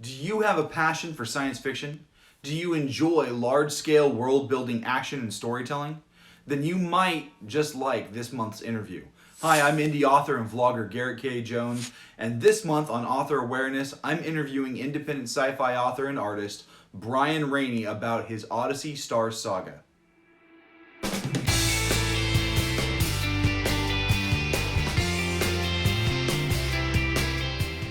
Do you have a passion for science fiction? Do you enjoy large-scale world-building action and storytelling? Then you might just like this month's interview. Hi, I'm indie author and vlogger Garrett K. Jones, and this month on Author Awareness, I'm interviewing independent sci-fi author and artist Bryan Rainey about his Odyssey Star Saga.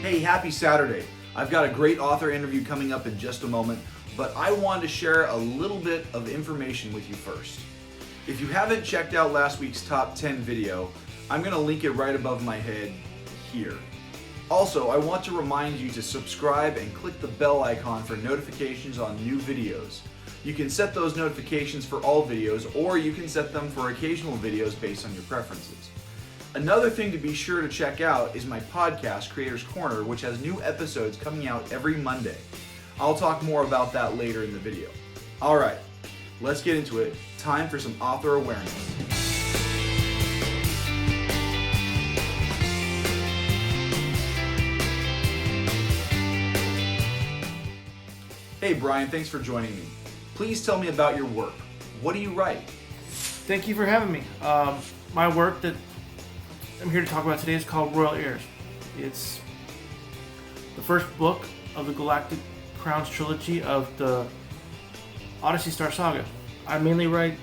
Hey, happy Saturday. I've got a great author interview coming up in just a moment, but I wanted to share a little bit of information with you first. If you haven't checked out last week's top 10 video, I'm going to link it right above my head here. Also, I want to remind you to subscribe and click the bell icon for notifications on new videos. You can set those notifications for all videos, or you can set them for occasional videos based on your preferences. Another thing to be sure to check out is my podcast, Creator's Corner, which has new episodes coming out every Monday. I'll talk more about that later in the video. Alright, let's get into it. Time for some author awareness. Hey Bryan, thanks for joining me. Please tell me about your work. What do you write? Thank you for having me. My work that I'm here to talk about today is called Royal Heirs. It's the first book of the Galactic Crowns trilogy of the Odyssey Star Saga. I mainly write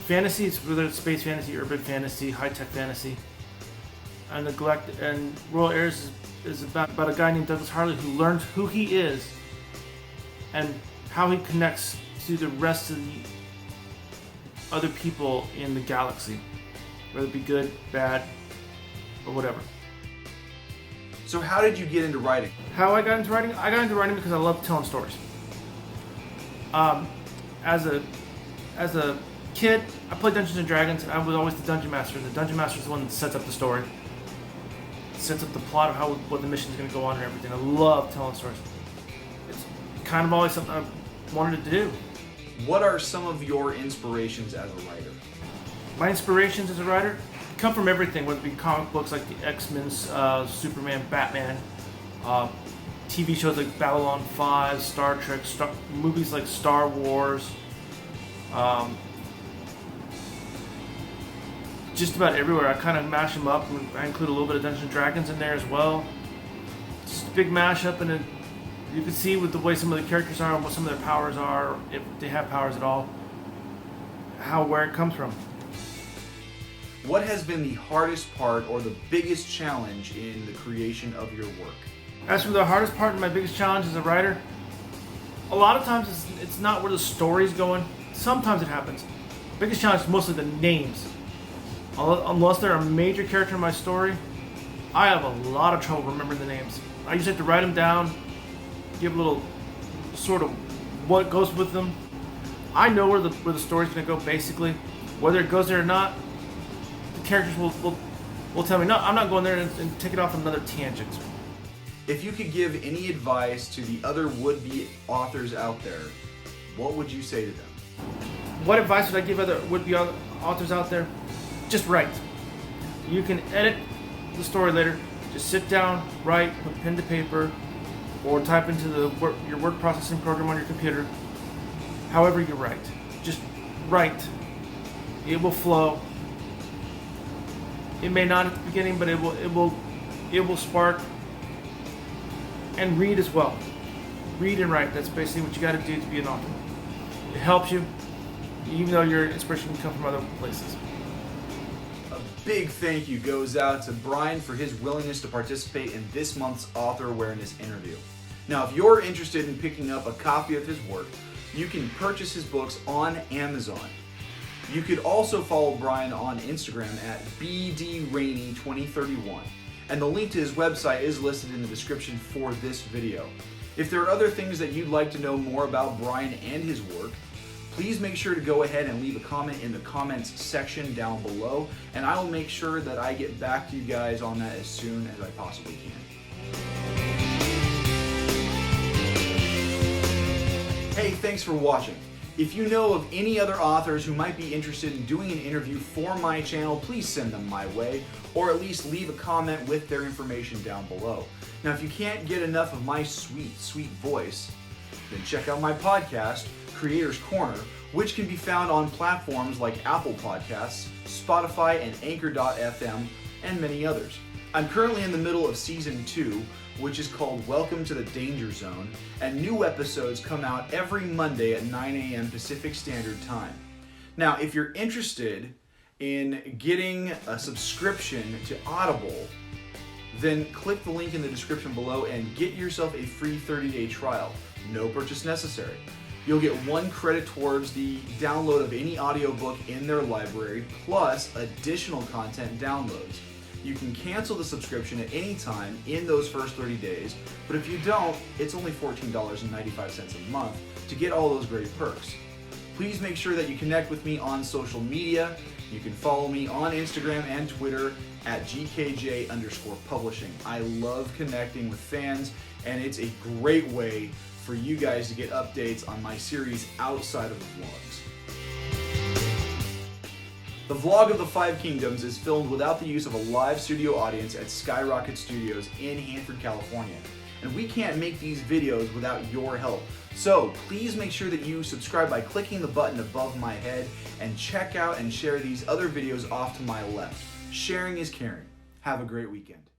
fantasy, whether it's space fantasy, urban fantasy, high-tech fantasy. And Royal Heirs is about a guy named Douglas Harley who learns who he is and how he connects to the rest of the other people in the galaxy, whether it be good, bad, or whatever. So how did you get into writing? How I got into writing? I got into writing because I love telling stories. As a kid, I played Dungeons and Dragons, and I was always the Dungeon Master. And the Dungeon Master is the one that sets up the story, sets up the plot of what the mission is going to go on and everything. I love telling stories. It's kind of always something I wanted to do. What are some of your inspirations as a writer? My inspirations as a writer come from everything, whether it be comic books like the X-Men, Superman, Batman, TV shows like Babylon 5, Star Trek, movies like Star Wars, just about everywhere. I kind of mash them up, and I include a little bit of Dungeons and Dragons in there as well. Just a big mashup, and you can see with the way some of the characters are and what some of their powers are, if they have powers at all, where it comes from. What has been the hardest part or the biggest challenge in the creation of your work? As for the hardest part and my biggest challenge as a writer, a lot of times it's not where the story's going. Sometimes it happens. The biggest challenge is mostly the names. Unless they're a major character in my story, I have a lot of trouble remembering the names. I usually have to write them down, give a little sort of what goes with them. I know where the story's going to go basically. Whether it goes there or not, the characters will tell me, no, I'm not going there, and take it off another tangent. If you could give any advice to the other would-be authors out there, what would you say to them? What advice would I give other would-be authors out there? Just write. You can edit the story later. Just sit down, write, put pen to paper, or type into your word processing program on your computer. However you write, just write. It will flow. It may not at the beginning, but it will spark. And read as well. Read and write. That's basically what you got to do to be an author. It helps you, even though your inspiration can come from other places. A big thank you goes out to Bryan for his willingness to participate in this month's Author Awareness interview. Now, if you're interested in picking up a copy of his work, you can purchase his books on Amazon. You could also follow Bryan on Instagram at bdrainey2031. And the link to his website is listed in the description for this video. If there are other things that you'd like to know more about Bryan and his work, please make sure to go ahead and leave a comment in the comments section down below, and I will make sure that I get back to you guys on that as soon as I possibly can. Hey, thanks for watching. If you know of any other authors who might be interested in doing an interview for my channel, please send them my way, or at least leave a comment with their information down below. Now, if you can't get enough of my sweet, sweet voice, then check out my podcast, Creator's Corner, which can be found on platforms like Apple Podcasts, Spotify, and Anchor.fm, and many others. I'm currently in the middle of Season 2, which is called Welcome to the Danger Zone, and new episodes come out every Monday at 9 a.m. Pacific Standard Time. Now, if you're interested in getting a subscription to Audible, then click the link in the description below and get yourself a free 30-day trial. No purchase necessary. You'll get 1 credit towards the download of any audiobook in their library, plus additional content downloads. You can cancel the subscription at any time in those first 30 days, but if you don't, it's only $14.95 a month to get all those great perks. Please make sure that you connect with me on social media. You can follow me on Instagram and Twitter at GKJ_publishing. I love connecting with fans, and it's a great way for you guys to get updates on my series outside of the vlogs. The vlog of the 5 Kingdoms is filmed without the use of a live studio audience at Skyrocket Studios in Hanford, California. And we can't make these videos without your help. So please make sure that you subscribe by clicking the button above my head, and check out and share these other videos off to my left. Sharing is caring. Have a great weekend.